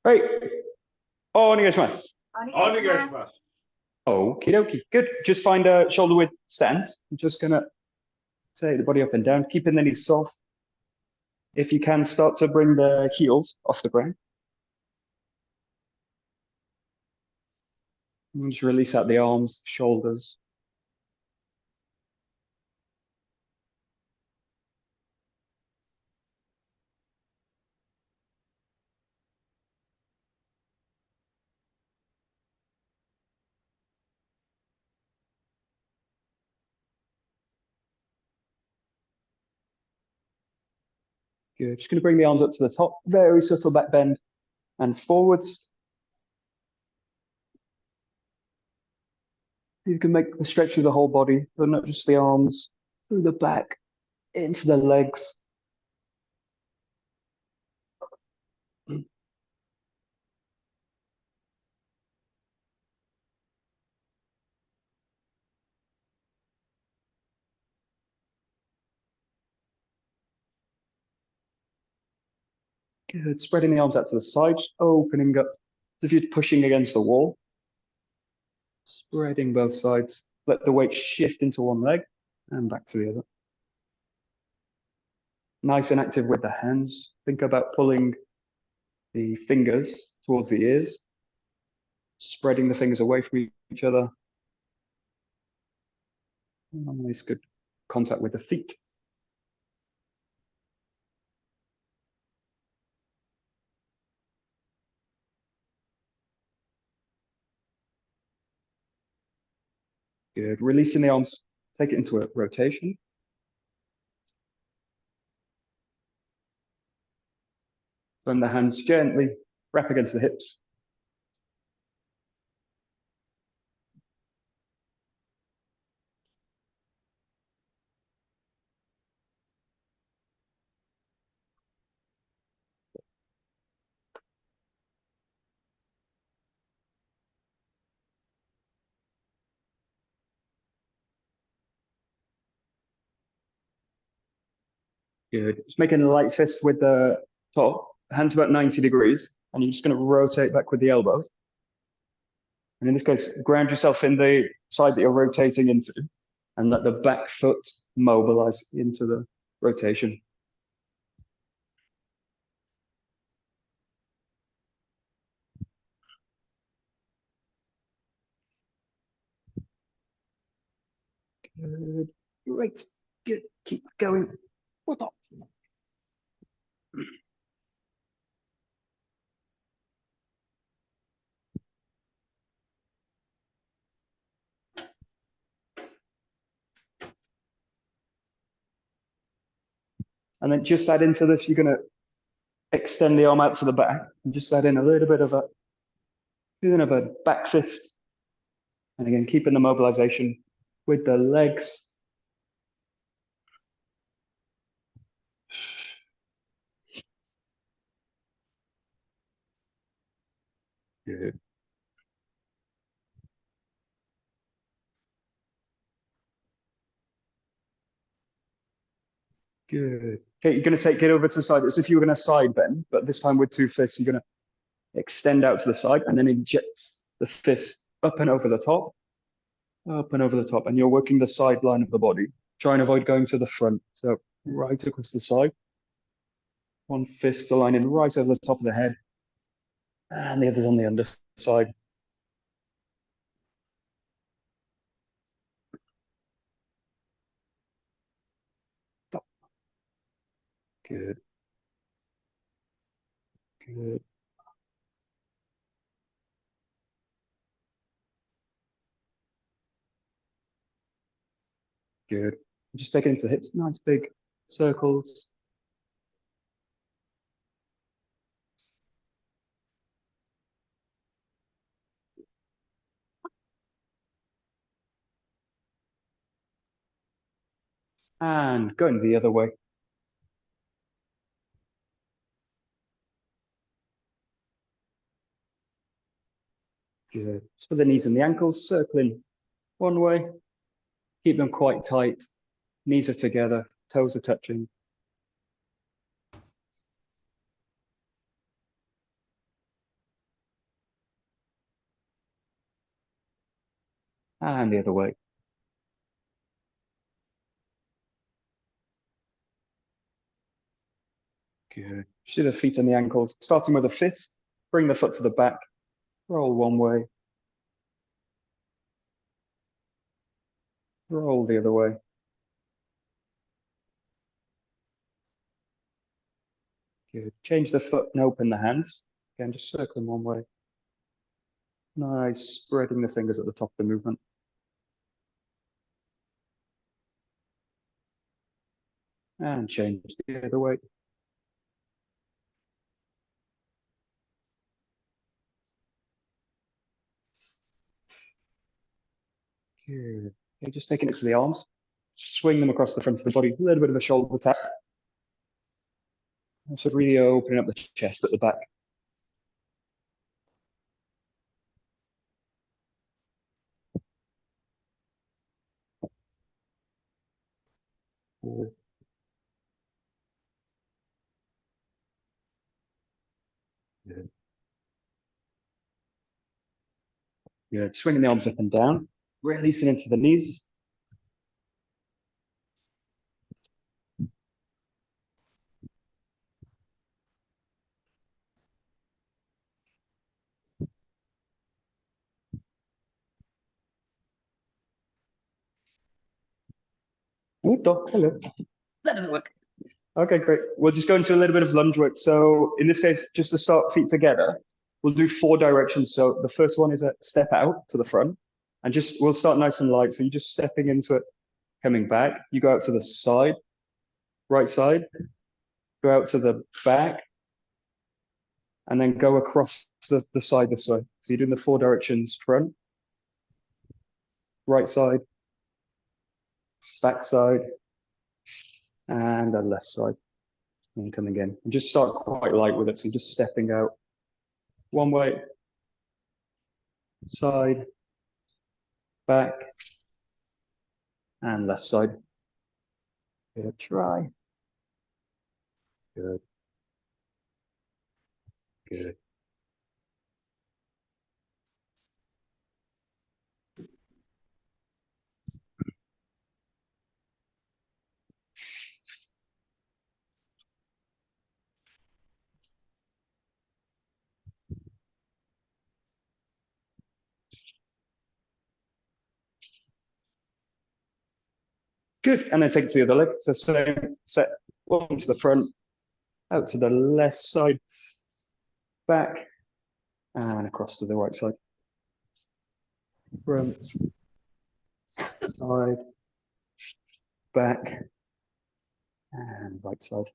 Right. Onegaishimasu. Onegaishimasu. Okie dokie. Good. Just find a shoulder width stance. I'm just going to take the body up and down, keeping the knees soft. If you can, start to bring the heels off the ground. And just release out the arms, shoulders. Good. Just going to bring the arms up to the top. Very subtle back bend and forwards. You can make the stretch through the whole body, but not just the arms, through the back, into the legs. Good. Spreading the arms out to the side, just opening up as if you're pushing against the wall. Spreading both sides. Let the weight shift into one leg and back to the other. Nice and active with the hands. Think about pulling the fingers towards the ears, spreading the fingers away from each other. Nice, good contact with the feet. Good. Releasing the arms, take it into a rotation. Bend the hands gently, wrap against the hips. Good. Just making a light fist with the top, hands about 90 degrees, and you're just going to rotate back with the elbows. And in this case, ground yourself in the side that you're rotating into, and let the back foot mobilize into the rotation. Good. Great. Good. Keep going. What up? And then just add into this, you're going to extend the arm out to the back and just add in a little bit of a feeling of a back fist. And again, keeping the mobilization with the legs. Good. Good. Okay, you're going to take it over to the side as if you were going to side bend, but this time with two fists, you're going to extend out to the side and then inject the fist up and over the top, and you're working the side line of the body. Try and avoid going to the front. So right across the side. One fist aligning right over the top of the head, and the other's on the underside. Stop. Good. Good. Good. Just take it into the hips. Nice big circles. And going the other way. Good. Just for the knees and the ankles, circling one way. Keep them quite tight. Knees are together, toes are touching. And the other way. Good. Just do the feet and the ankles, starting with the fist. Bring the foot to the back. Roll one way. Roll the other way. Good. Change the foot and open the hands. Again, just circling one way. Nice, spreading the fingers at the top of the movement. And change the other way. Good. Okay, just taking it to the arms. Swing them across the front of the body. A little bit of a shoulder tap. So really opening up the chest at the back. Good. Good. Good. Swinging the arms up and down. Releasing into the knees. Hello. That doesn't work. Okay, great. We'll just go into a little bit of lunge work. So in this case, just to start feet together, we'll do 4 directions. So the first one is a step out to the front, and just we'll start nice and light. So you're just stepping into it, coming back. You go out to the side, right side, go out to the back, and then go across the side this way. So you're doing the 4 directions: front, right side, back side, and the left side. And coming in. And just start quite light with it. So just stepping out one way, side, back, and left side. Good. Try. Good. Good. Good. And then take it to the other leg. So same set, one to the front, out to the left side, back, and across to the right side. Front, side, back, and right side.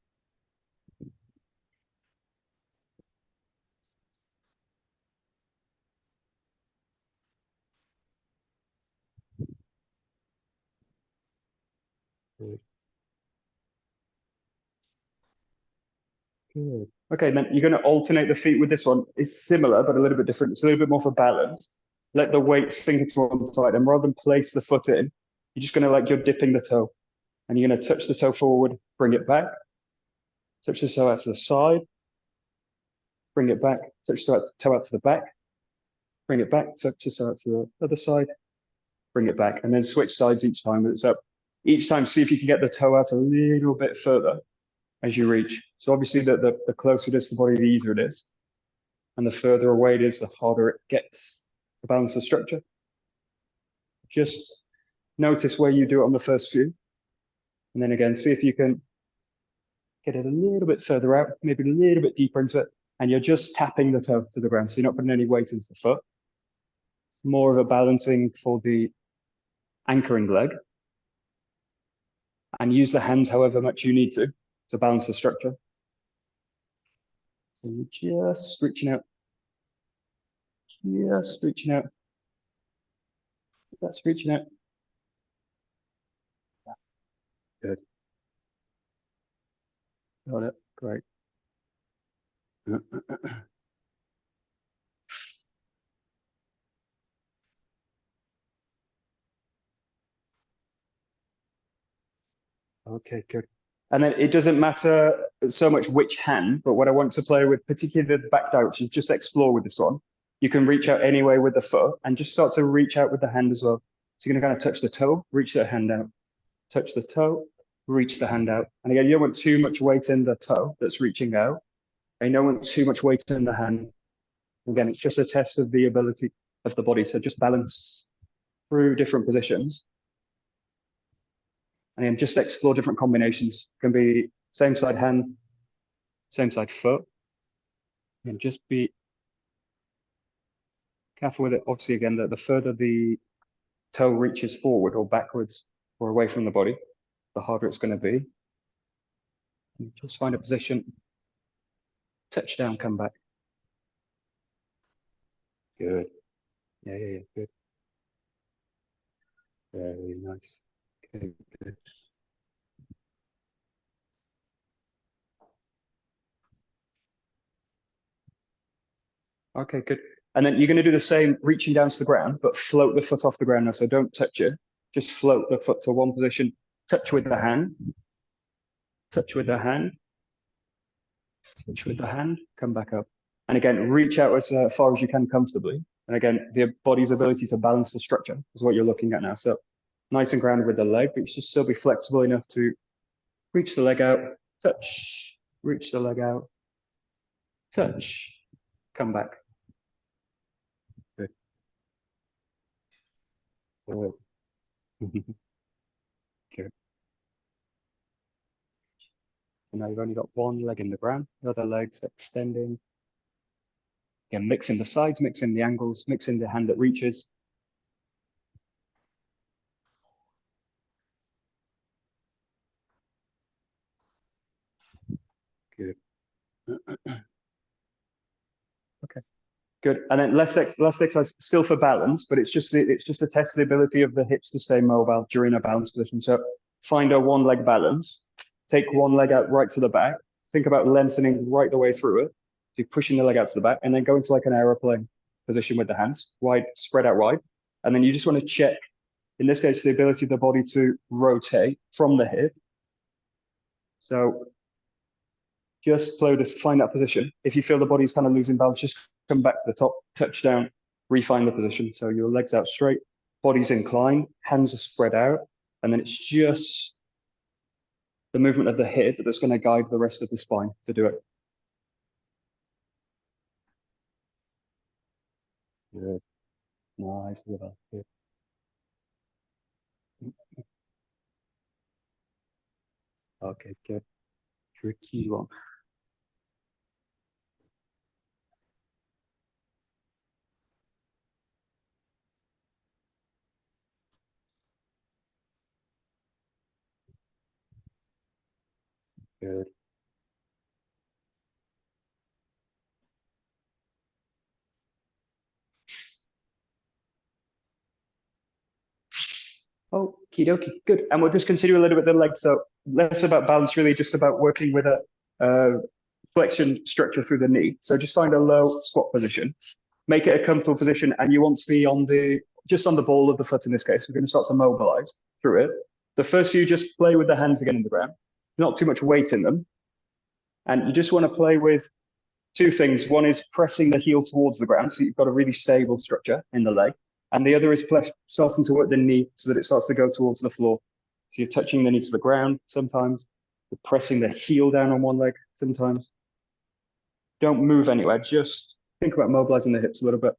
Good. Good. Okay, then you're going to alternate the feet with this one. It's similar, but a little bit different. It's a little bit more for balance. Let the weight sink into one side, and rather than place the foot in, you're just going to like you're dipping the toe, and you're going to touch the toe forward, bring it back, touch the toe out to the side, bring it back, touch the toe out to the back, bring it back, touch the toe out to the other side, bring it back, and then switch sides each time. So each time, see if you can get the toe out a little bit further as you reach. So obviously the closer it is to the body, the easier it is. And the further away it is, the harder it gets to balance the structure. Just notice where you do it on the first few. And then again, see if you can get it a little bit further out, maybe a little bit deeper into it. And you're just tapping the toe to the ground. So you're not putting any weight into the foot. More of a balancing for the anchoring leg. And use the hands however much you need to balance the structure. So you're just reaching out. Just reaching out. That's reaching out. Good. Got it. Great. Okay, good. And then it doesn't matter so much which hand, but what I want to play with, particularly the back direction, just explore with this one. You can reach out anyway with the foot and just start to reach out with the hand as well. So you're going to kind of touch the toe, reach the hand out, touch the toe, reach the hand out. And again, you don't want too much weight in the toe that's reaching out. And you don't want too much weight in the hand. Again, it's just a test of the ability of the body. So just balance through different positions. And then just explore different combinations. It can be same side hand, same side foot. And just be careful with it. Obviously, again, the further the toe reaches forward or backwards or away from the body, the harder it's going to be. And just find a position, touch down, come back. Good. Yeah, good. Very nice. Okay, good. Okay, good. And then you're going to do the same, reaching down to the ground, but float the foot off the ground now. So don't touch it. Just float the foot to one position. Touch with the hand. Touch with the hand. Touch with the hand. Come back up. And again, reach out as far as you can comfortably. And again, the body's ability to balance the structure is what you're looking at now. So nice and grounded with the leg, but you should still be flexible enough to reach the leg out, touch, reach the leg out, touch, come back. Good. Good. Good. So now you've only got one leg in the ground, the other leg's extending. Again, mixing the sides, mixing the angles, mixing the hand that reaches. Good. Okay. Good. And then last exercise, still for balance, but it's just to test the ability of the hips to stay mobile during a balance position. So find a one leg balance. Take one leg out right to the back. Think about lengthening right the way through it. So you're pushing the leg out to the back, and then go into like an aeroplane position with the hands, wide, spread out wide. And then you just want to check, in this case, the ability of the body to rotate from the hip. So just flow this, find that position. If you feel the body's kind of losing balance, just come back to the top, touch down, refine the position. So your legs out straight, body's inclined, hands are spread out, and then it's just the movement of the hip that's going to guide the rest of the spine to do it. Good. Nice, Isabel. Good. Okay, good. Tricky one. Good. Okie dokie, good. And we'll just continue a little bit the legs. So less about balance, really just about working with a flexion structure through the knee. So just find a low squat position, make it a comfortable position, and you want to be just on the ball of the foot in this case. We're going to start to mobilize through it. The first few, just play with the hands again in the ground, not too much weight in them. And you just want to play with two things. One is pressing the heel towards the ground, so you've got a really stable structure in the leg. And the other is starting to work the knee so that it starts to go towards the floor. So you're touching the knee to the ground sometimes. You're pressing the heel down on one leg sometimes. Don't move anywhere. Just think about mobilizing the hips a little bit.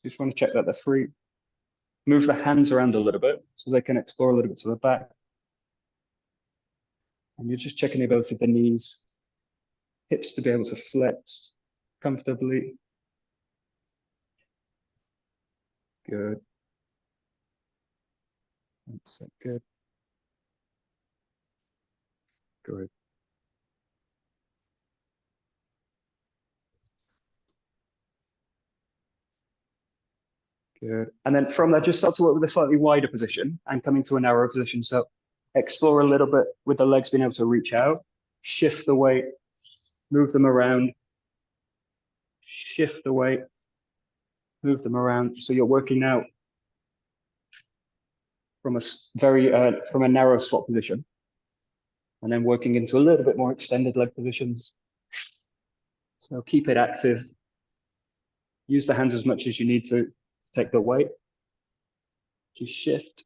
Just want to check that they're free. Move the hands around a little bit so they can explore a little bit to the back. And you're just checking the ability of the knees, hips to be able to flex comfortably. Good. That's good. Good. Good. And then from there, just start to work with a slightly wider position and coming to a narrower position. So explore a little bit with the legs being able to reach out, shift the weight, move them around, shift the weight, move them around. So you're working now from a narrow squat position, and then working into a little bit more extended leg positions. So keep it active. Use the hands as much as you need to take the weight. Just shift.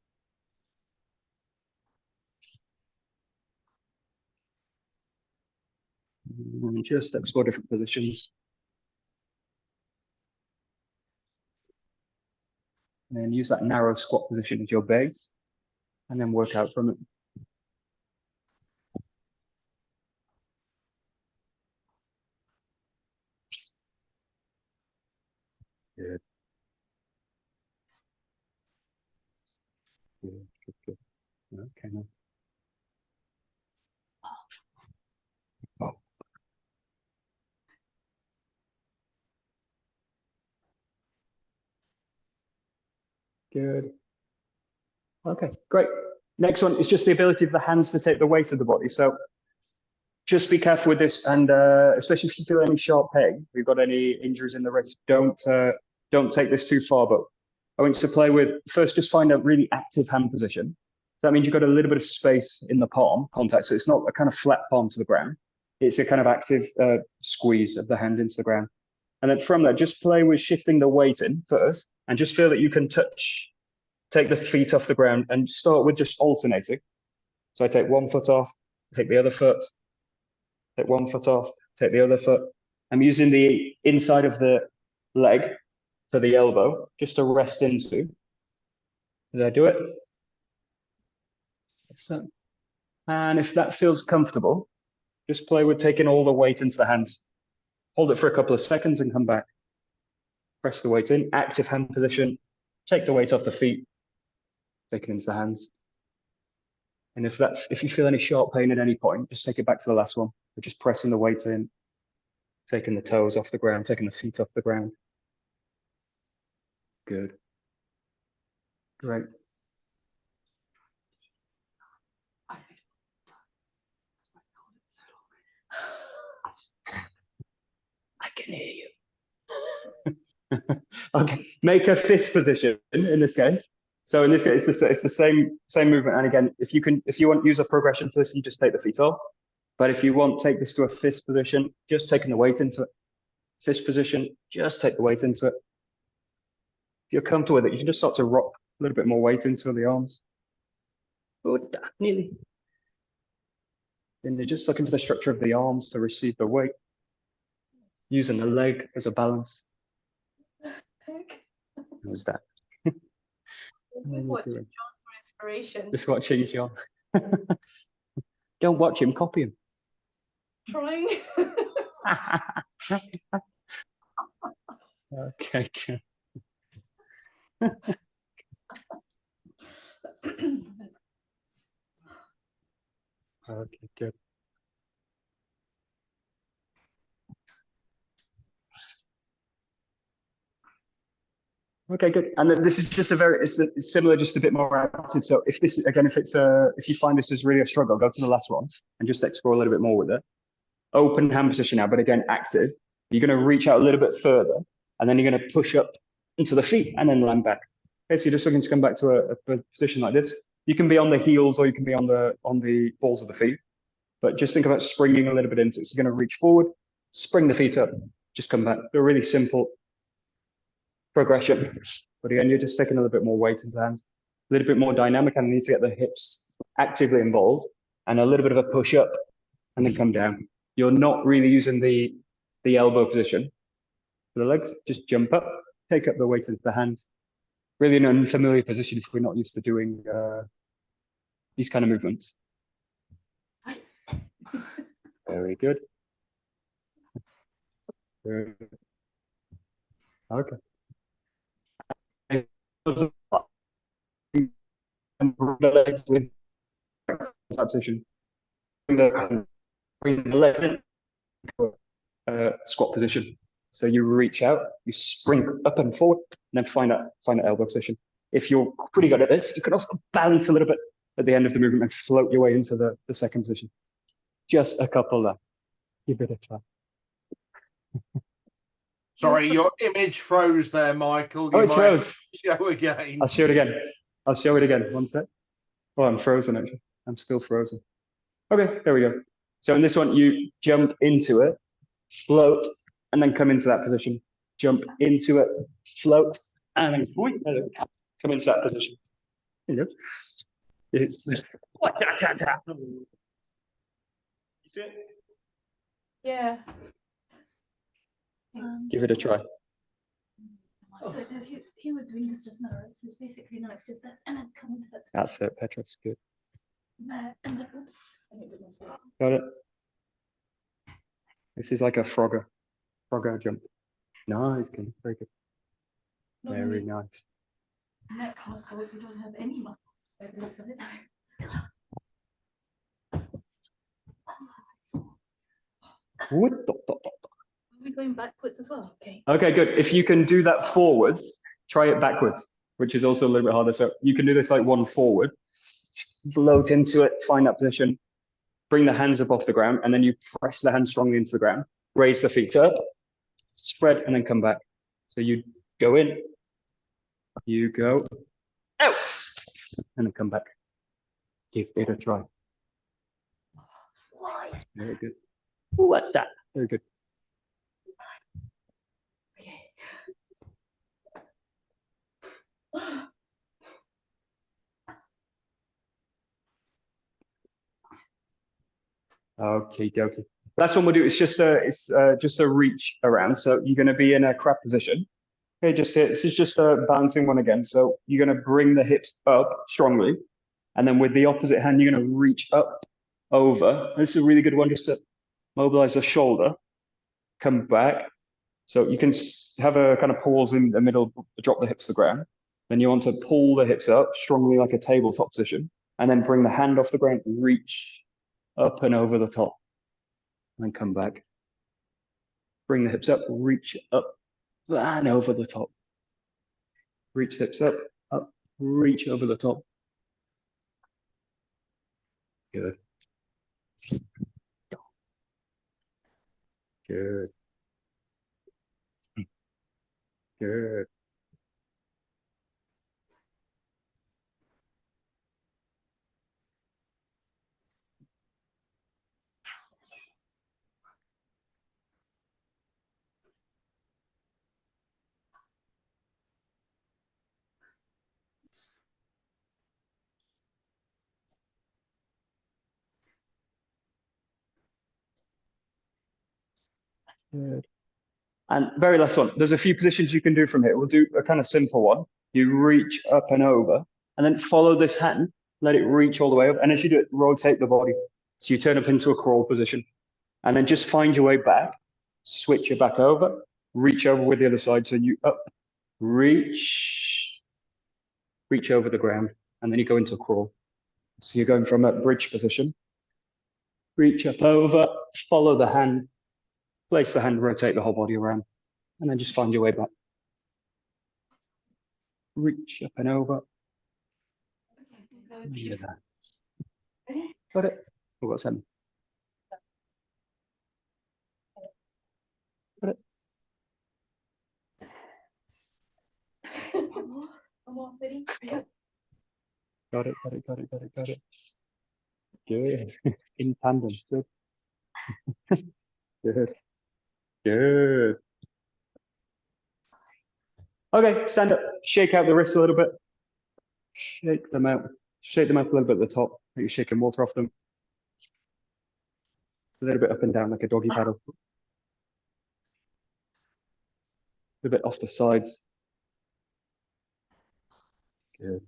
And just explore different positions. And then use that narrow squat position as your base, and then work out from it. Good. Good, good, good. Okay, nice. Oh. Good. Okay, great. Next one is just the ability of the hands to take the weight of the body. So just be careful with this, and especially if you feel any sharp pain, if you've got any injuries in the wrist, don't take this too far. But I want you to play with, first just find a really active hand position. So that means you've got a little bit of space in the palm contact. So it's not a kind of flat palm to the ground. It's a kind of active squeeze of the hand into the ground. And then from there, just play with shifting the weight in first, and just feel that you can take the feet off the ground, and start with just alternating. So I take one foot off, take the other foot, take one foot off, take the other foot. I'm using the inside of the leg for the elbow, just to rest into as I do it. So, and if that feels comfortable, just play with taking all the weight into the hands. Hold it for a couple of seconds and come back. Press the weight in, active hand position, take the weight off the feet, take it into the hands. And if you feel any sharp pain at any point, just take it back to the last one. We're just pressing the weight in, taking the toes off the ground, taking the feet off the ground. Good. Great. I can hear you. Okay, make a fist position in this case. So in this case, it's the same movement. And again, if you want to use a progression for this, you just take the feet off. But if you want, take this to a fist position, just taking the weight into it. Fist position, just take the weight into it. If you're comfortable with it, you can just start to rock a little bit more weight into the arms. Oh, nearly. Then you're just looking for the structure of the arms to receive the weight. Using the leg as a balance. What was that? Just watching John for inspiration. Just watching John. Don't watch him, copy him. Trying. Okay, good. Okay, good. Okay, good. And then this is just it's similar, just a bit more active. So if you find this is really a struggle, go to the last one and just explore a little bit more with it. Open hand position now, but again, active. You're going to reach out a little bit further, and then you're going to push up into the feet and then land back. Okay, so you're just looking to come back to a position like this. You can be on the heels or you can be on the balls of the feet, but just think about springing a little bit into it. So you're going to reach forward, spring the feet up, just come back. They're really simple progression. But again, you're just taking a little bit more weight into the hands, a little bit more dynamic, and need to get the hips actively involved, and a little bit of a push up and then come down. You're not really using the elbow position for the legs. Just jump up, take up the weight into the hands. Really an unfamiliar position if we're not used to doing these kind of movements. Very good. Very good. Okay. The legs with position. Bring the legs in, squat position. So you reach out, you spring up and forward, and then find that elbow position. If you're pretty good at this, you can also balance a little bit at the end of the movement and float your way into the second position. Just a couple there. Give it a try. Sorry, your image froze there, Michael. Oh, it's froze. Show again. I'll show it again. I'll show it again. One sec. Oh, I'm frozen actually. I'm still frozen. Okay, there we go. So in this one, you jump into it, float, and then come into that position. Jump into it, float, and then come into that position. You know, it's you see it? Yeah. Give it a try. So he was doing this just now, right? So it's basically now it's just that, and then come into that. That's it, Petra's good. There, and then oops, I need to do this one. Got it. This is like a frogger jump. Nice, good, very good. Not Very only nice. neck muscles, we don't have any muscles by the looks of it. Are we going backwards as well? Okay. Okay, good. If you can do that forwards, try it backwards, which is also a little bit harder. So you can do this like one forward, float into it, find that position, bring the hands up off the ground, and then you press the hands strongly into the ground, raise the feet up, spread, and then come back. So you go in, you go out, and then come back. Give it a try. Very good. What that? Very good. Okay. Okay, dokie. Last one we'll do is just a reach around. So you're going to be in a crab position. Okay, just here. This is just a bouncing one again. So you're going to bring the hips up strongly, and then with the opposite hand, you're going to reach up over. This is a really good one just to mobilize the shoulder. Come back. So you can have a kind of pause in the middle, drop the hips to the ground. Then you want to pull the hips up strongly like a tabletop position, and then bring the hand off the ground, reach up and over the top, and then come back. Bring the hips up, reach up and over the top. Reach the hips up, reach over the top. Good. Good. Good. Good. And very last one. There's a few positions you can do from here. We'll do a kind of simple one. You reach up and over, and then follow this hand, let it reach all the way up. And as you do it, rotate the body. So you turn up into a crawl position, and then just find your way back, switch it back over, reach over with the other side. So you up, reach over the ground, and then you go into a crawl. So you're going from a bridge position, reach up over, follow the hand, place the hand, rotate the whole body around, and then just find your way back. Reach up and over. Okay, so Got it? Oh, what's that? Got it? one more, ready? Got it. Good. In tandem. Good. Good. Good. Okay, stand up. Shake out the wrists a little bit. Shake them out. Shake them out a little bit at the top. Like you're shaking water off them. A little bit up and down like a doggy paddle. A little bit off the sides. Good.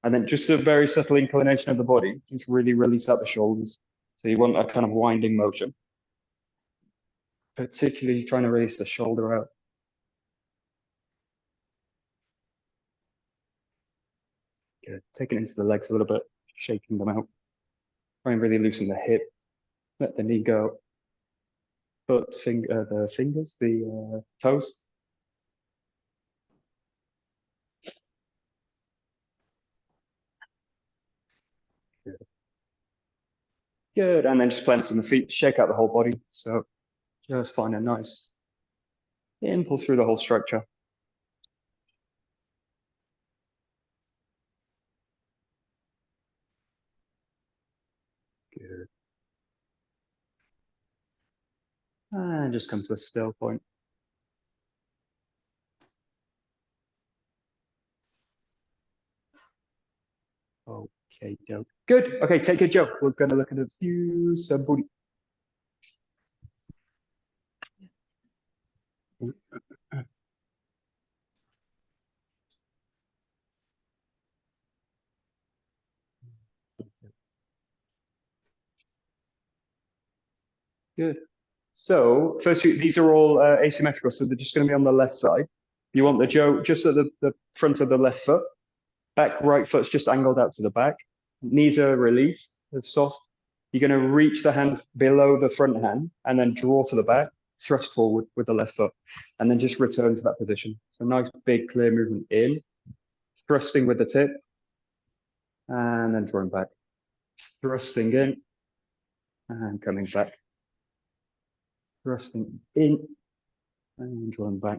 And then just a very subtle inclination of the body. Just really release out the shoulders. So you want that kind of winding motion. Particularly trying to release the shoulder out. Good. Taking it into the legs a little bit, shaking them out. Try and really loosen the hip. Let the knee go. Foot, the fingers, the toes. Good. Good. And then just planting the feet, shake out the whole body. So just find a nice impulse through the whole structure. Good. And just come to a still point. Aikido. Good. Okay, take a joke. We're going to look at a few SUBURI. Good. So first, these are all asymmetrical, so they're just going to be on the left side. You want the jo just at the front of the left foot. Back right foot's just angled out to the back. Knees are released, they're soft. You're going to reach the hand below the front hand and then draw to the back, thrust forward with the left foot, and then just return to that position. So nice, big, clear movement in, thrusting with the tip, and then drawing back. Thrusting in, and coming back. Thrusting in, and drawing back.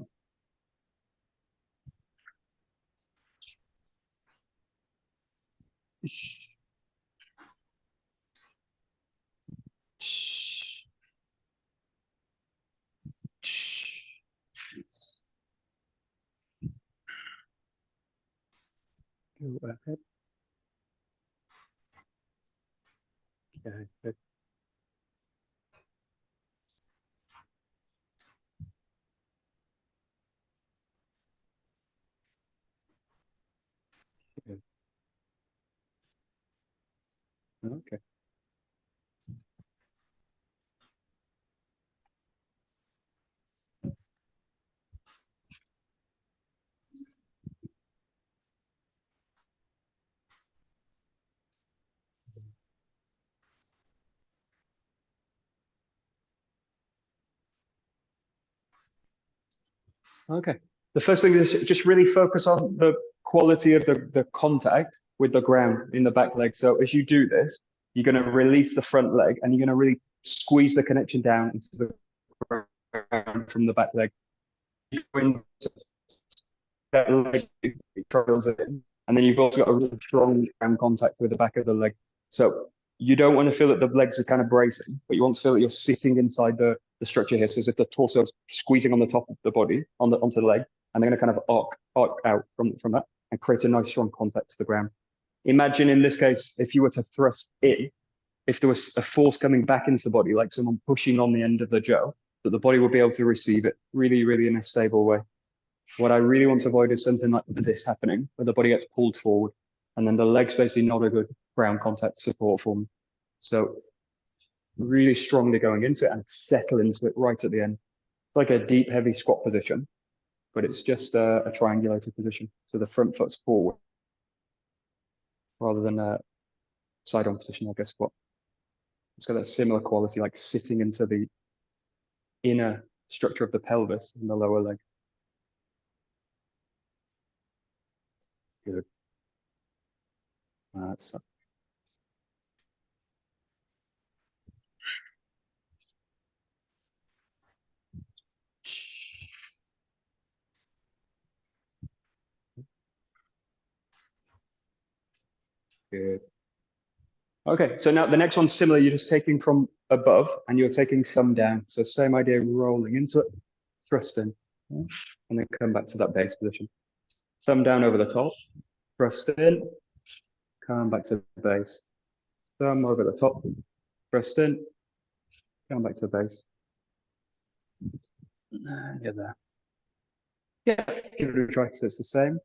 Go ahead. Okay, good. Good. Okay. Okay. The first thing is just really focus on the quality of the contact with the ground in the back leg. So as you do this, you're going to release the front leg and you're going to really squeeze the connection down into the ground from the back leg. That leg travels in, and then you've also got a really strong ground contact with the back of the leg. So you don't want to feel that the legs are kind of bracing, but you want to feel that you're sitting inside the structure here. So as if the torso is squeezing on the top of the body, onto the leg, and they're going to kind of arc out from that and create a nice strong contact to the ground. Imagine in this case, if you were to thrust in, if there was a force coming back into the body, like someone pushing on the end of the 𝘗, that the body will be able to receive it really, really in a stable way. What I really want to avoid is something like this happening, where the body gets pulled forward, and then the leg's basically not a good ground contact support for me. So really strongly going into it and settle into it right at the end. It's like a deep, heavy squat position, but it's just a triangulated position. So the front foot's forward rather than a side-on position, like a squat. It's got that similar quality, like sitting into the inner structure of the pelvis in the lower leg. Good. That's good. Okay, so now the next one's similar. You're just taking from above and you're taking thumb down. So same idea, rolling into it, thrust in, and then come back to that base position. Thumb down over the top, thrust in, come back to the base. Thumb over the top, thrust in, come back to the base. And you're there. Yeah, give it a try. So it's the same.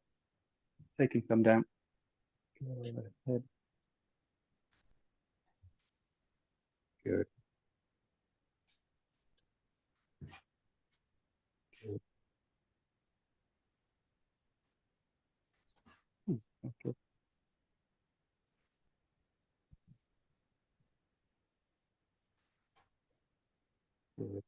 Taking thumb down. Good. Good. Good. Okay. Good.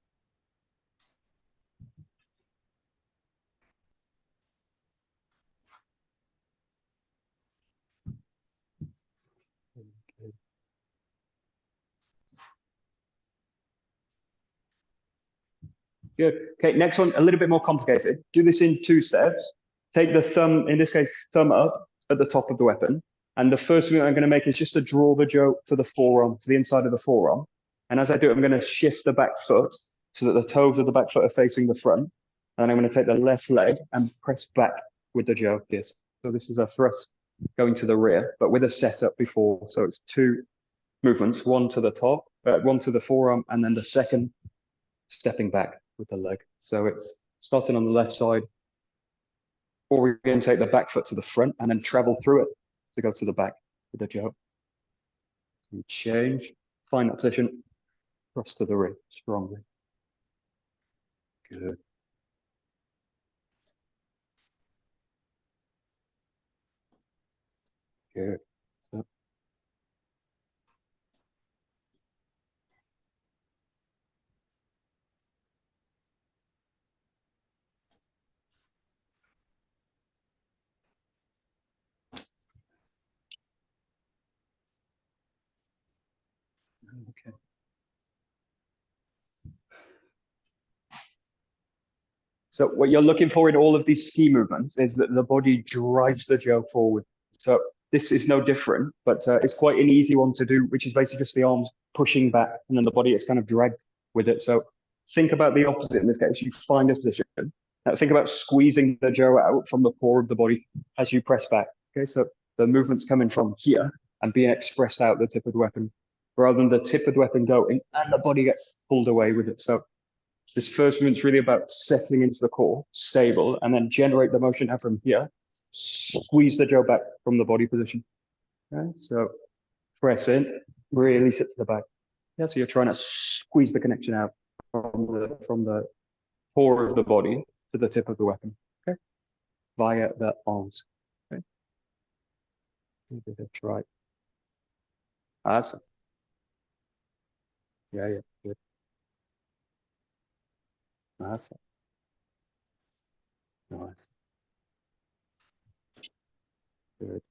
Okay. Good. Okay, next one, a little bit more complicated. Do this in 2 steps. Take the thumb, in this case, thumb up at the top of the weapon. And the first move I'm going to make is just to draw the 𝘗 to the forearm, to the inside of the forearm. And as I do it, I'm going to shift the back foot so that the toes of the back foot are facing the front. And then I'm going to take the left leg and press back with the 𝘗. Yes. So this is a thrust going to the rear, but with a setup before. So it's 2 movements, one to the top, one to the forearm, and then the second stepping back with the leg. So it's starting on the left side, orientate the back foot to the front, and then travel through it to go to the back with the jump. So you change, find that position, cross to the rear strongly. Good. Good. So, okay. So what you're looking for in all of these ski movements is that the body drives the Joe forward. So this is no different, but it's quite an easy one to do, which is basically just the arms pushing back and then the body is kind of dragged with it. So think about the opposite in this case. You find a position. Now think about squeezing the Joe out from the core of the body as you press back. Okay, so the movement's coming from here and being expressed out the tip of the weapon, rather than the tip of the weapon going and the body gets pulled away with it. So this first movement's really about settling into the core, stable, and then generate the motion out from here. Squeeze the Joe back from the body position. Okay, so press in, really sit to the back. Yeah, so you're trying to squeeze the connection out from the core of the body to the tip of the weapon. Okay, via the arms. Okay, give it a try. Awesome. Yeah, good. Awesome. Nice. Good.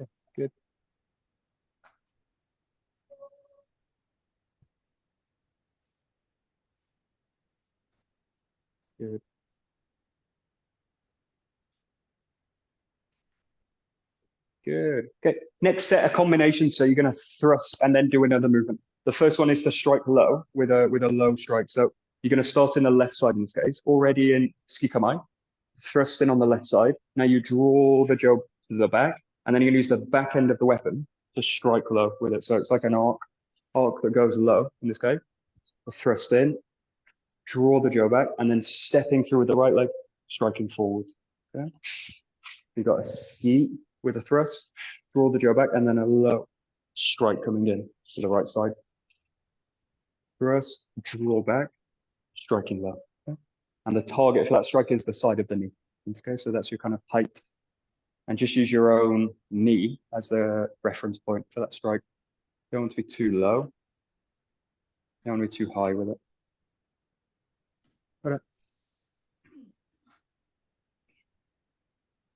Okay, good. Good. Good. Okay. Next set of combinations. So you're going to thrust and then do another movement. The first one is to strike low with a low strike. So you're going to start in the left side in this case, already in 𝗧𝗔𝗞𝗘𝗠𝗨𝗦, thrust in on the left side. Now you draw the Joe to the back, and then you're going to use the back end of the weapon to strike low with it. So it's like an arc that goes low in this case. So thrust in, draw the Joe back, and then stepping through with the right leg, striking forwards. Okay. So you've got a ski with a thrust, draw the Joe back, and then a low strike coming in to the right side. Thrust, draw back, striking low. Okay. And the target for that strike is the side of the knee in this case. So that's your kind of height. And just use your own knee as the reference point for that strike. You don't want to be too low. You don't want to be too high with it. Got it.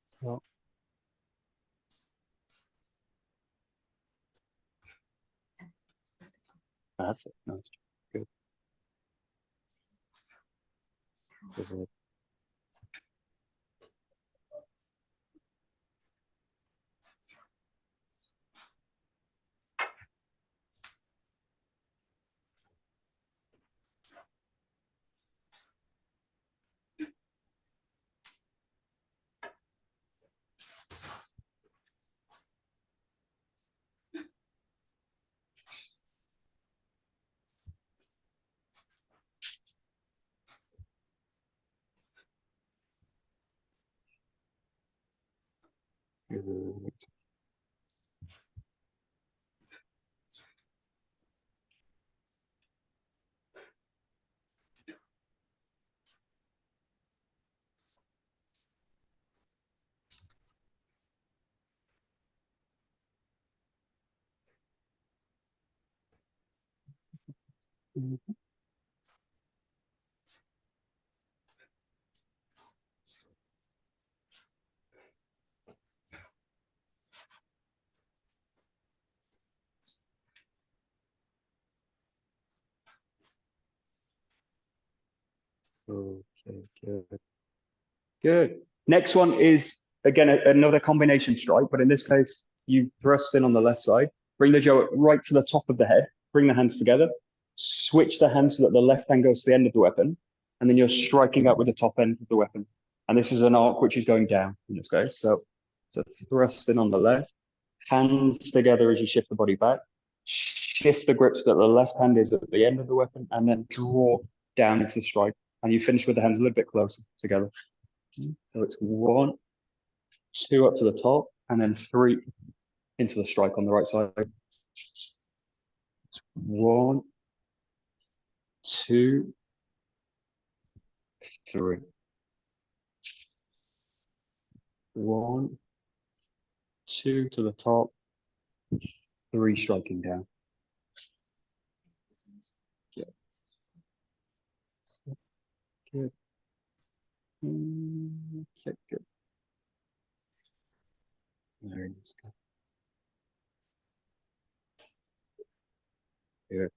So. That's it. Nice. Good. Good. Good. Mhm. Okay, good. Good. Next one is, again, another combination strike, but in this case, you thrust in on the left side, bring the Joe right to the top of the head, bring the hands together, switch the hands so that the left hand goes to the end of the weapon, and then you're striking out with the top end of the weapon. And this is an arc which is going down in this case. So thrusting on the left, hands together as you shift the body back, shift the grip so that the left hand is at the end of the weapon, and then draw down into the strike. And you finish with the hands a little bit closer together. So it's 1, 2 up to the top, and then 3 into the strike on the right side. It's 1, 2, 3. 1, 2 to the top, 3 striking down. Yeah. Good. Okay, good. Very nice. Good.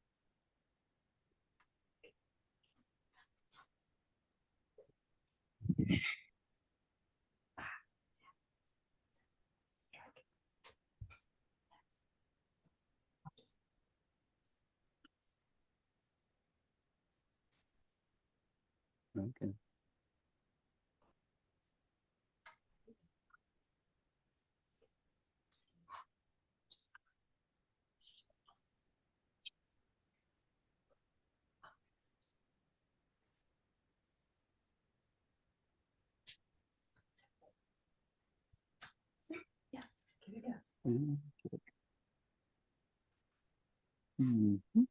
Okay. Yeah, give it a go. Mhm.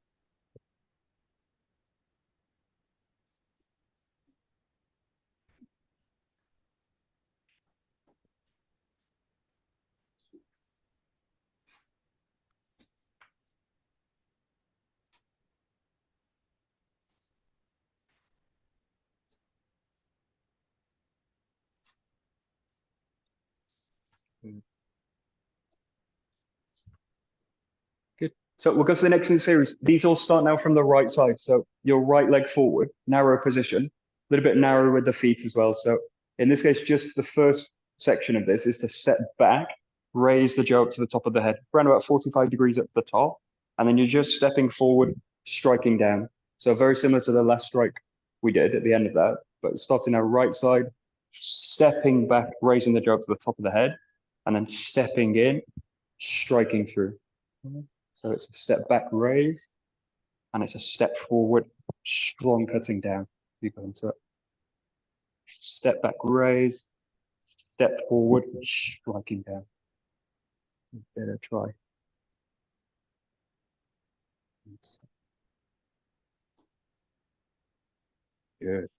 Good. So we'll go to the next in the series. These all start now from the right side. So your right leg forward, narrow position, a little bit narrow with the feet as well. So in this case, just the first section of this is to step back, raise the jaw up to the top of the head, around about 45 degrees up to the top. And then you're just stepping forward, striking down. So very similar to the last strike we did at the end of that, but starting our right side, stepping back, raising the jaw up to the top of the head, and then stepping in, striking through. So it's a step back, raise, and it's a step forward, strong cutting down. You go into it. Step back, raise, step forward, striking down. Better try. Good.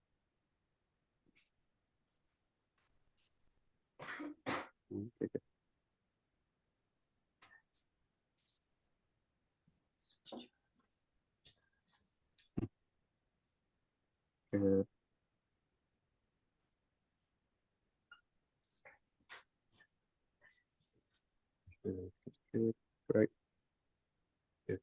Good. Good. Good. Great. Good.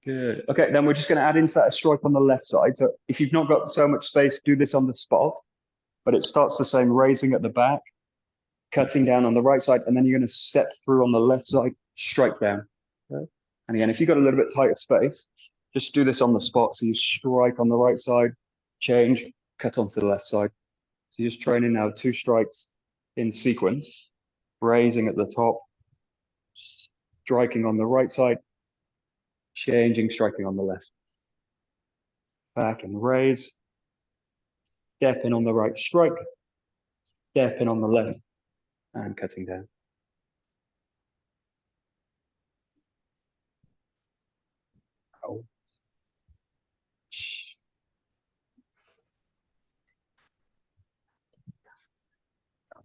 Good. Okay, then we're just going to add into that a strike on the left side. So if you've not got so much space, do this on the spot. But it starts the same, raising at the back, cutting down on the right side, and then you're going to step through on the left side, strike down. Okay. And again, if you've got a little bit tighter space, just do this on the spot. So you strike on the right side, change, cut onto the left side. So you're just training now 2 strikes in sequence, raising at the top, striking on the right side, changing, striking on the left. Back and raise, step in on the right, strike, step in on the left, and cutting down. Oh.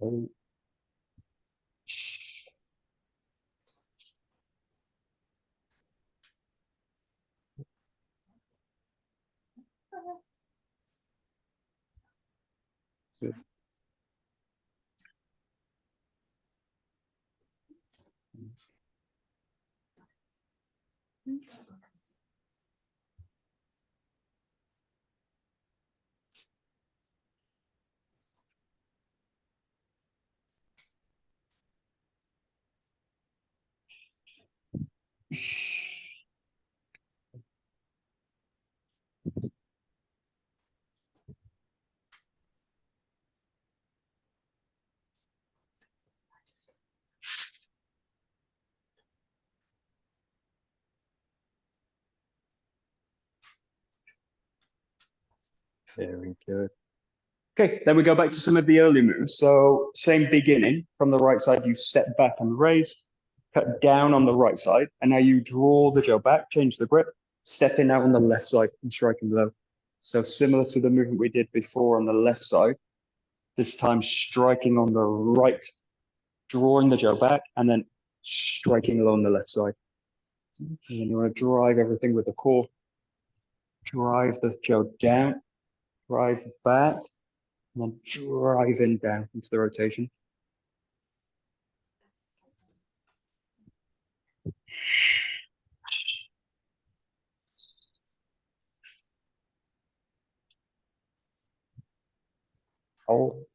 Oh. Good. Very good. Okay, then we go back to some of the early moves. So same beginning. From the right side, you step back and raise, cut down on the right side, and now you draw the jaw back, change the grip, stepping out on the left side and striking low. So similar to the movement we did before on the left side, this time striking on the right, drawing the jaw back, and then striking low on the left side. And then you want to drive everything with the core. Drive the jaw down, drive back, and then driving down into the rotation. Hold.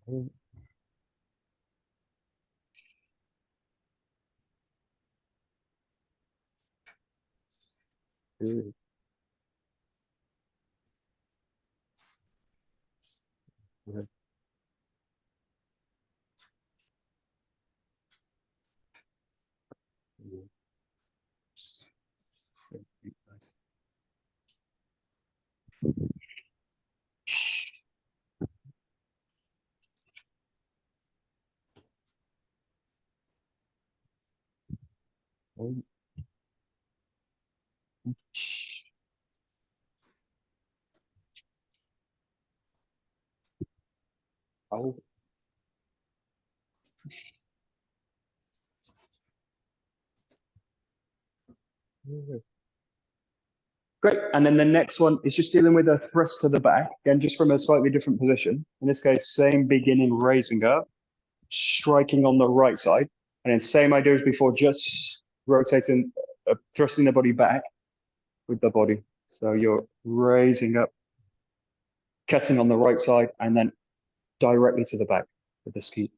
Good. Good. Nice. Hold. Hold. Great. And then the next one is just dealing with a thrust to the back, again, just from a slightly different position. In this case, same beginning, raising up, striking on the right side, and then same idea as before, just rotating, thrusting the body back with the body. So you're raising up, cutting on the right side, and then directly to the back with the ski.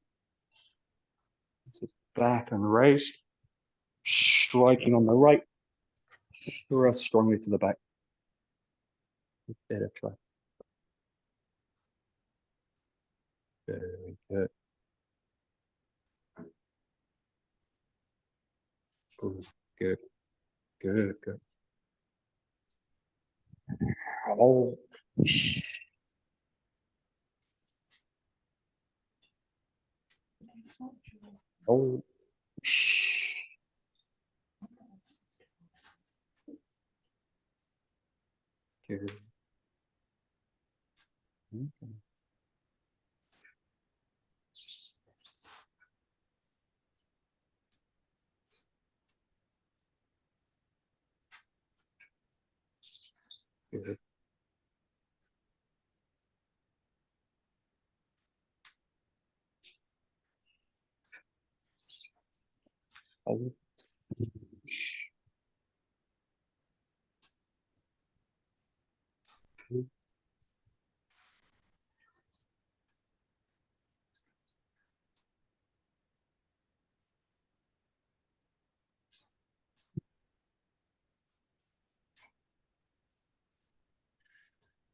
This is back and raise, striking on the right, thrust strongly to the back. Better try. Very good. Good, good, good, good. Oh. Oh. Good. Okay. Good. Oh.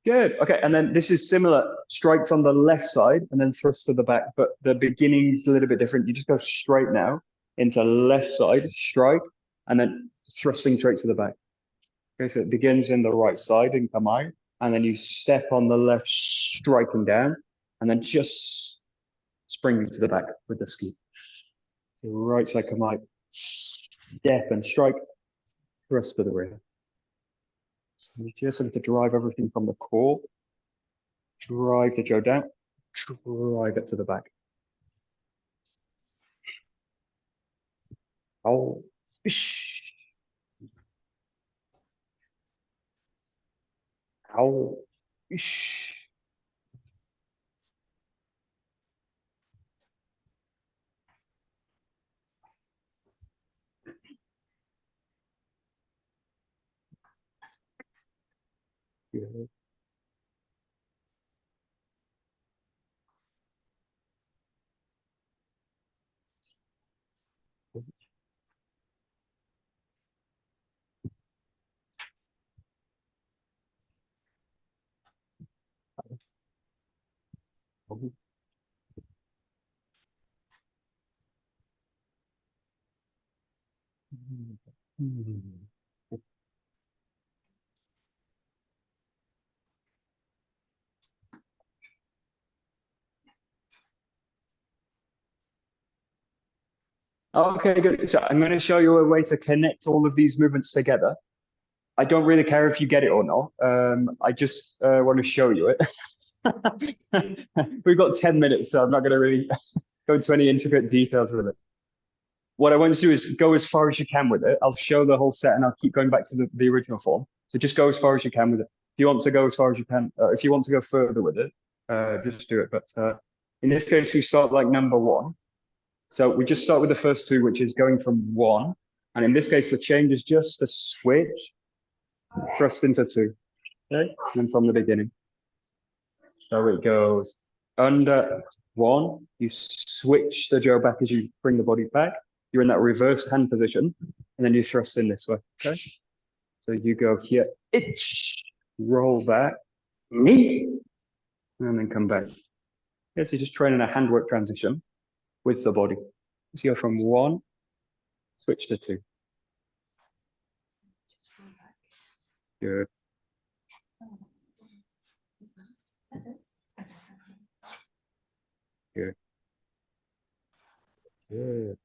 Good. Okay. And then this is similar. Strikes on the left side and then thrusts to the back, but the beginning is a little bit different. You just go straight now into left side, strike, and then thrusting straight to the back. Okay. So it begins in the right side in Kamae, and then you step on the left, striking down, and then just springing to the back with the ski. So right side Kamae, step and strike, thrust to the rear. You just have to drive everything from the core, drive the jaw down, drive it to the back. Oh, ow, good. Okay, good. So I'm going to show you a way to connect all of these movements together. I don't really care if you get it or not. I just want to show you it. We've got 10 minutes, so I'm not going to really go into any intricate details with it. What I want to do is go as far as you can with it. I'll show the whole set and I'll keep going back to the original form. So just go as far as you can with it. If you want to go as far as you can, if you want to go further with it, just do it. But in this case, we start like number 1. So we just start with the first 2, which is going from 1. And in this case, the change is just a switch, thrust into 2. Okay, and from the beginning. So it goes under 1, you switch the jaw back as you bring the body back. You're in that reverse hand position, and then you thrust in this way. Okay, so you go here, itch, roll back, knee, and then come back. Okay, so you're just training a handwork transition with the body. So you go from 1, switch to 2. Good. Good. Good.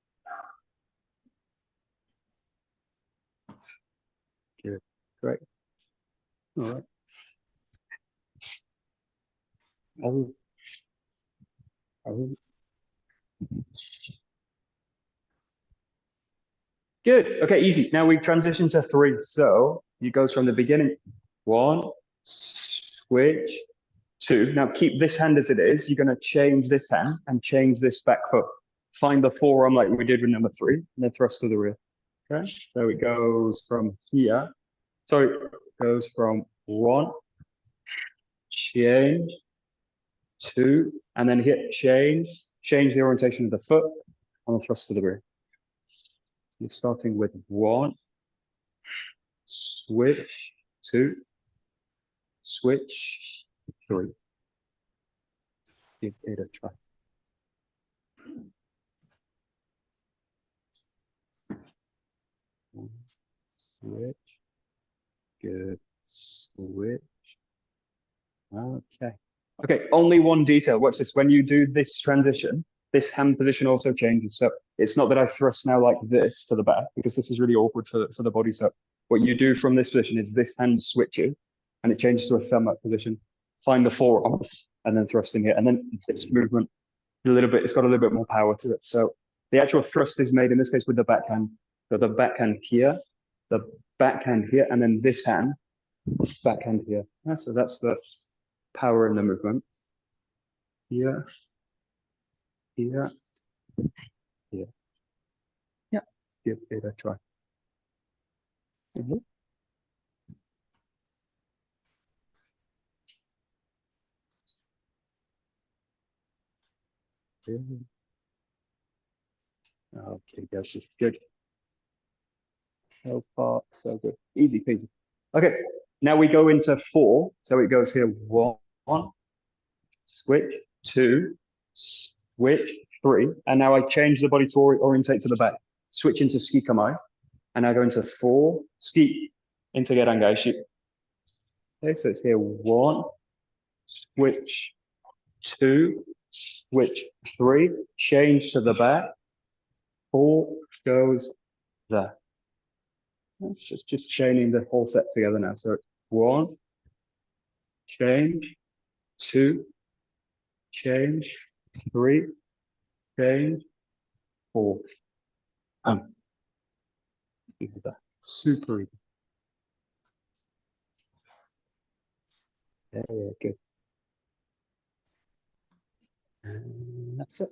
Good. Great. All right. Good. Okay, easy. Now we transition to 3. So it goes from the beginning. 1, switch, 2. Now keep this hand as it is. You're going to change this hand and change this back foot. Find the forearm like we did with number 3, and then thrust to the rear. Okay, so it goes from here. So it goes from 1, change, 2, and then hit change the orientation of the foot, and then thrust to the rear. You're starting with 1, switch, 2, switch, 3. Give it a try. Switch. Good. Switch. Okay. Okay, only one detail. Watch this. When you do this transition, this hand position also changes. So it's not that I thrust now like this to the back, because this is really awkward for the body. So what you do from this position is this hand switches and it changes to a thumb up position. Find the forearm and then thrust in here. And then this movement, it's got a little bit more power to it. So the actual thrust is made in this case with the backhand. So the backhand here, the backhand here, and then this hand, backhand here. Yeah, so that's the power in the movement. Here, here, here. Yeah, give it a try. Okay, that's good. So far, so good. Easy peasy. Okay, now we go into 4. So it goes here 1, switch, 2, switch, 3. And now I change the body to orientate to the back. Switch into 𝘭𝘪𝘨. And I go into 4, ski, into 𝘭𝘪𝘨𝘩. Okay, so it's here 1, switch, 2, switch, 3, change to the back, 4 goes there. It's just chaining the whole set together now. So 1, change, 2, change, 3, change, 4. Easy that. Super easy. Yeah, good. And that's it.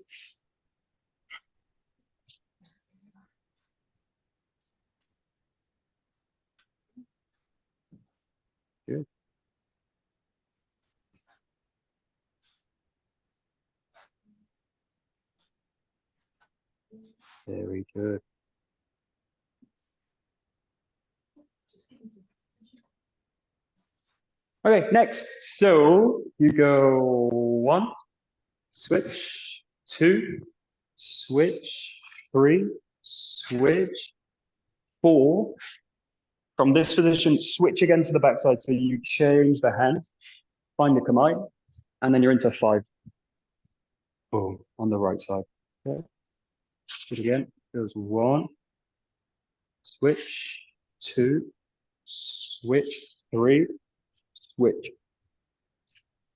Good. Very good. Okay, next. So you go 1, switch, 2, switch, 3, switch, 4. From this position, switch again to the backside. So you change the hands, find the kamae, and then you're into 5. Boom, on the right side. Okay. Do it again. Goes 1, switch, 2, switch, 3, switch,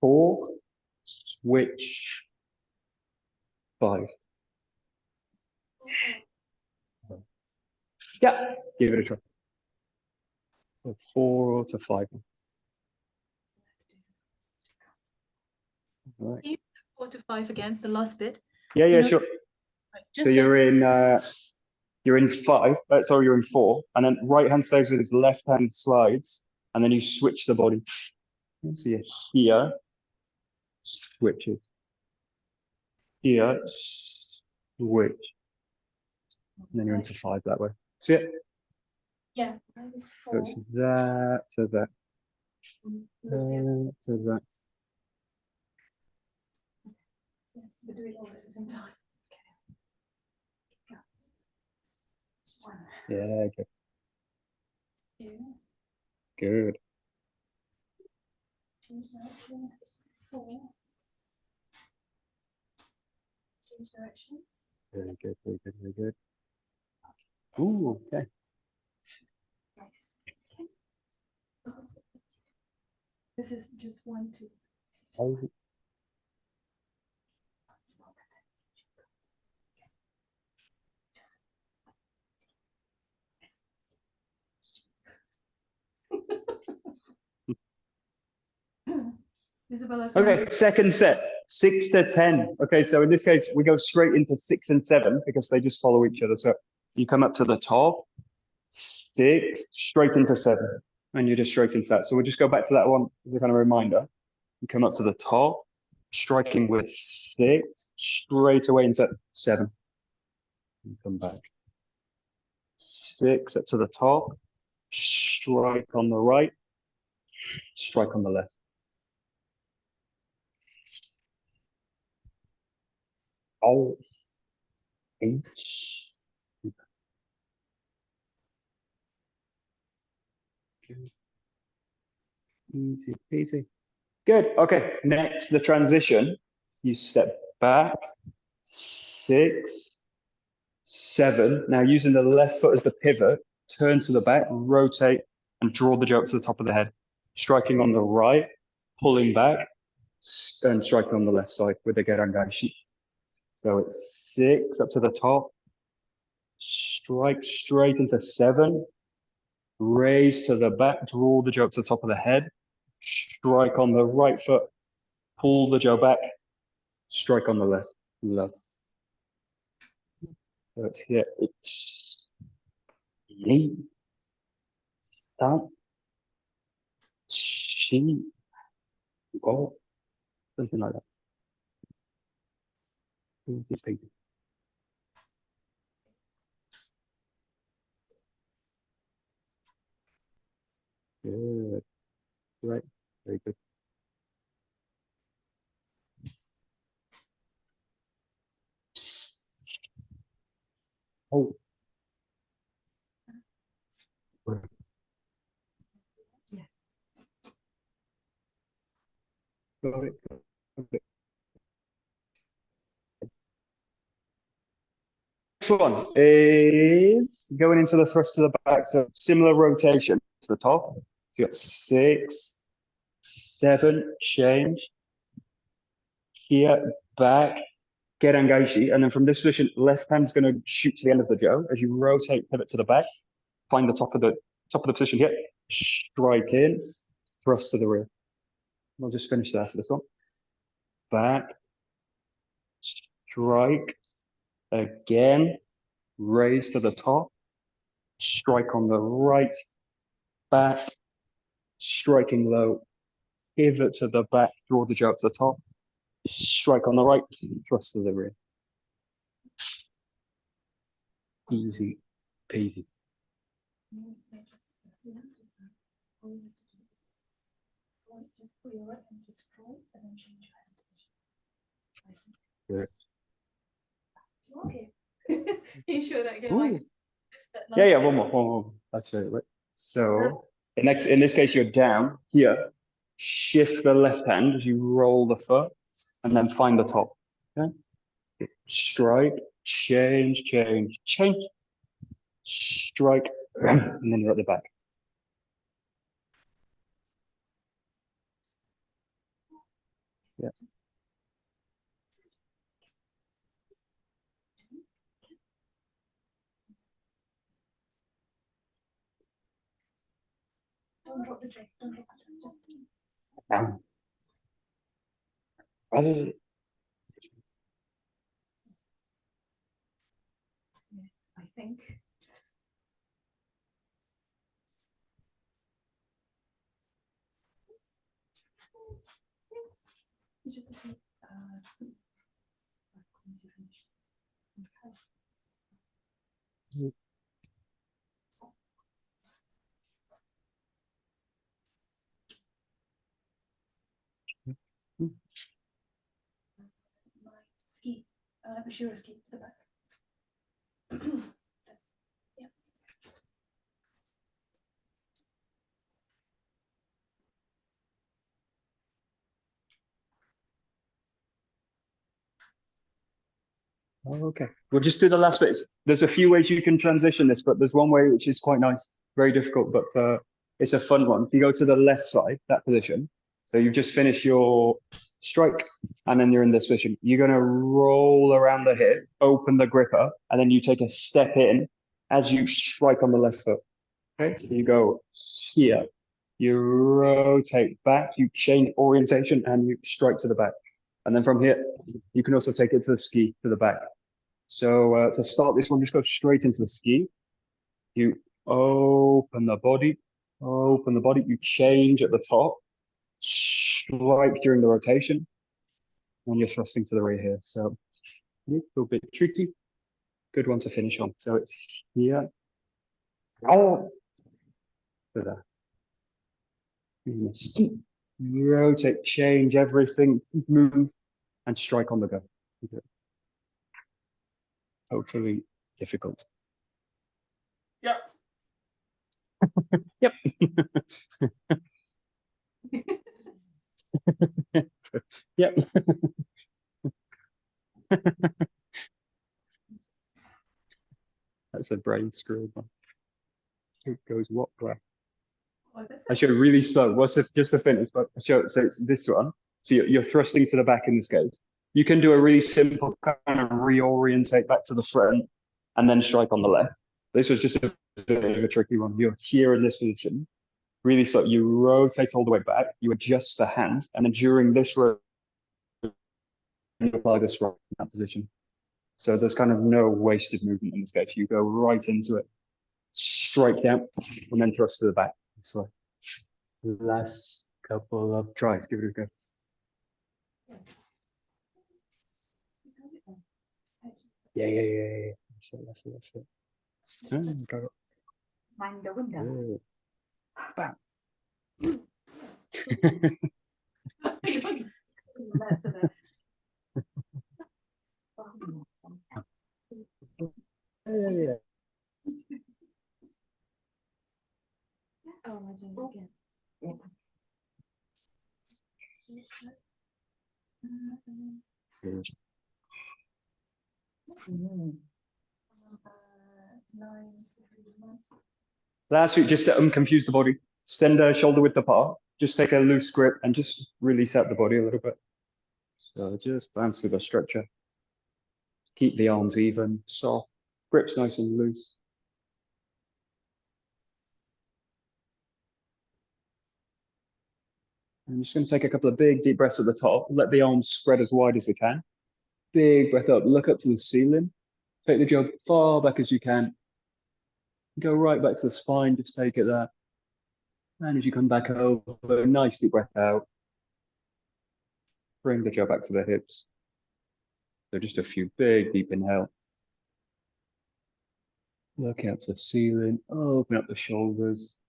4, switch, 5. Yeah, give it a try. So 4 to 5. All right. 4 to 5 again, the last bit. Yeah, You know- sure. Right, So you're in 5. Sorry, you're in 4, and then right hand stays with his left hand slides, and then you switch the body. So you're here, switches. Here, switch, and then you're into 5 that way. See it? Yeah. I was So 4. it's that to that, to that. We do it all at the same time. Okay. 1, Yeah, good. 2, Good. change direction. 4. Change direction. Very good, very good, very good. Ooh, okay. Nice. Okay. This is just 1, 2. This is just Oh, 1. Small bit. Just Isabella's okay, second set, 6 to 10. Okay, so in this case, we go straight into 6 and 7 because they just follow each other. So you come up to the top, 6, straight into 7, and you're just straight into that. So we'll just go back to that one as a kind of reminder. You come up to the top, striking with 6, straight away into 7. You come back. 6 up to the top, strike on the right, strike on the left. Oh, H. Good. Easy peasy. Good. Okay. Next, the transition. You step back, 6, 7. Now, using the left foot as the pivot, turn to the back, rotate, and draw the joke to the top of the head. Striking on the right, pulling back, and striking on the left side with the 𝘭𝘪𝘏𝑔𝑖. So it's 6 up to the top, strike straight into 7, raise to the back, draw the joke to the top of the head, strike on the right foot, pull the joke back, strike on the left. So it's here. It's yin, down, she, go, something like that. Easy peasy. Good. Right. Very good. Oh. Yeah. Got it. Okay. Next one is going into the thrust to the back. So similar rotation to the top. So you got 6, 7, change. Here, back, 𝘭𝘪𝘏𝑔𝑖. And then from this position, left hand's going to shoot to the end of the jo. As you rotate, pivot to the back, find the top of the position here. Strike in, thrust to the rear. We'll just finish that for this one. Back, strike, again, raise to the top, strike on the right, back, striking low, pivot to the back, draw the jo up to the top, strike on the right, thrust to the rear. Easy peasy. Just pull your right hand, just draw, and then change your hand position. Good. Okay. Can you show that again? Ooh. Like, But Yeah, last yeah, bit. one more. I'll show you. Right. So in this case, you're down here. Shift the left hand as you roll the foot, and then find the top. Okay. Strike, change, change, change. Strike, and then you're at the back. Yeah. Don't drop the J. Don't drop it. Just Down. I think. you just have to, once you finish. Okay. My ski, 𝘭𝘪𝘐 ski to the back. That's, yeah. Okay, we'll just do the last bit. There's a few ways you can transition this, but there's one way which is quite nice, very difficult, but it's a fun one. If you go to the left side, that position, so you've just finished your strike, and then you're in this position. You're going to roll around the hip, open the grip up, and then you take a step in as you strike on the left foot. Okay, so you go here, you rotate back, you change orientation, and you strike to the back. And then from here, you can also take it to the ski, to the back. So to start this one, just go straight into the ski. You open the body, you change at the top, strike during the rotation, and you're thrusting to the right here. So a little bit tricky. Good one to finish on. So it's here. Oh, to there. Rotate, change everything, move, and strike on the go. Totally difficult. Yep. Yep. Yep. That's a brain screw. It goes what way? I show really slow. What's just to finish? But I show so it's this one. So you're thrusting to the back in this case. You can do a really simple kind of reorientate back to the front and then strike on the left. This was just a bit of a tricky one. You're here in this position, really slow. You rotate all the way back. You adjust the hand, and then during this rotation, you apply the strike in that position. So there's kind of no wasted movement in this case. You go right into it, strike down, and then thrust to the back. So last couple of tries. Give it a go. Yeah. That's it. Got it. Mind the window. Bam. That's a bit. Yeah. Oh, am I doing it again? Last week, just to unconfuse the body, send a shoulder width apart. Just take a loose grip and just release out the body a little bit. So just bounce with the stretcher. Keep the arms even, soft. Grip's nice and loose. I'm just going to take a couple of big deep breaths at the top. Let the arms spread as wide as they can. Big breath up. Look up to the ceiling. Take the jaw far back as you can. Go right back to the spine. Just take it there. And as you come back over, nice deep breath out. Bring the jaw back to the hips. So just a few big deep inhale. Look out to the ceiling. Open up the shoulders.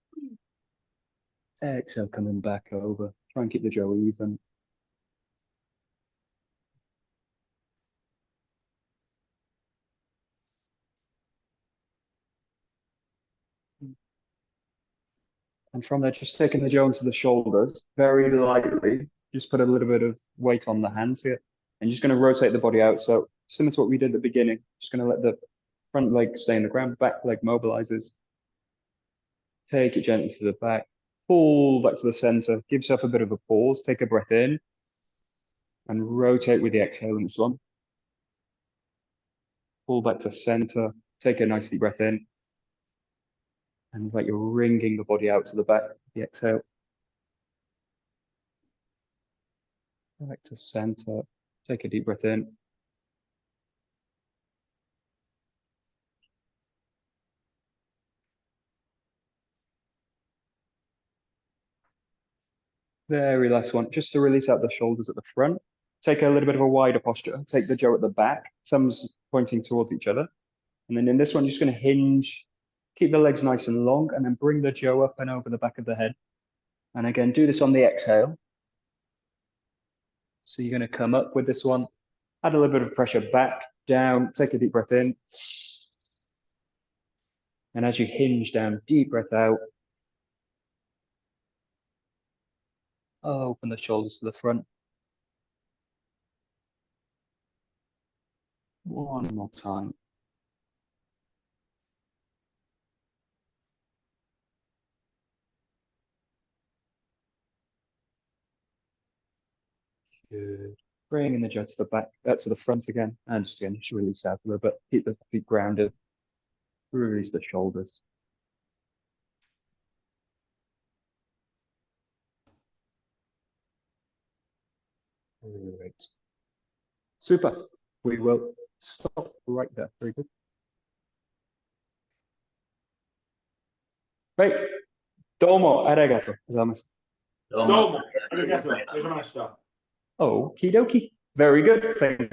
Exhale, coming back over. Try and keep the jaw even. And from there, just taking the jaw onto the shoulders very lightly. Just put a little bit of weight on the hands here. And just going to rotate the body out. So similar to what we did at the beginning, just going to let the front leg stay in the ground, back leg mobilizes. Take it gently to the back, pull back to the center, give yourself a bit of a pause, take a breath in, and rotate with the exhale in this one. Pull back to center, take a nice deep breath in, and it's like you're wringing the body out to the back, the exhale. Back to center, take a deep breath in. Very last one, just to release out the shoulders at the front. Take a little bit of a wider posture. Take the jaw at the back, thumbs pointing towards each other. And then in this one, you're just going to hinge, keep the legs nice and long, and then bring the jaw up and over the back of the head. And again, do this on the exhale. So you're going to come up with this one, add a little bit of pressure back, down, take a deep breath in. And as you hinge down, deep breath out. Open the shoulders to the front. One more time. Good. Bringing the jaw to the back, to the front again, and just again, just release out a little bit. Keep the feet grounded. Release the shoulders. Great. Super. We will stop right there. Very good. Great. Domo arigato gozaimasu. どうもありがとうございました。Okie dokie. Very good. Thank you.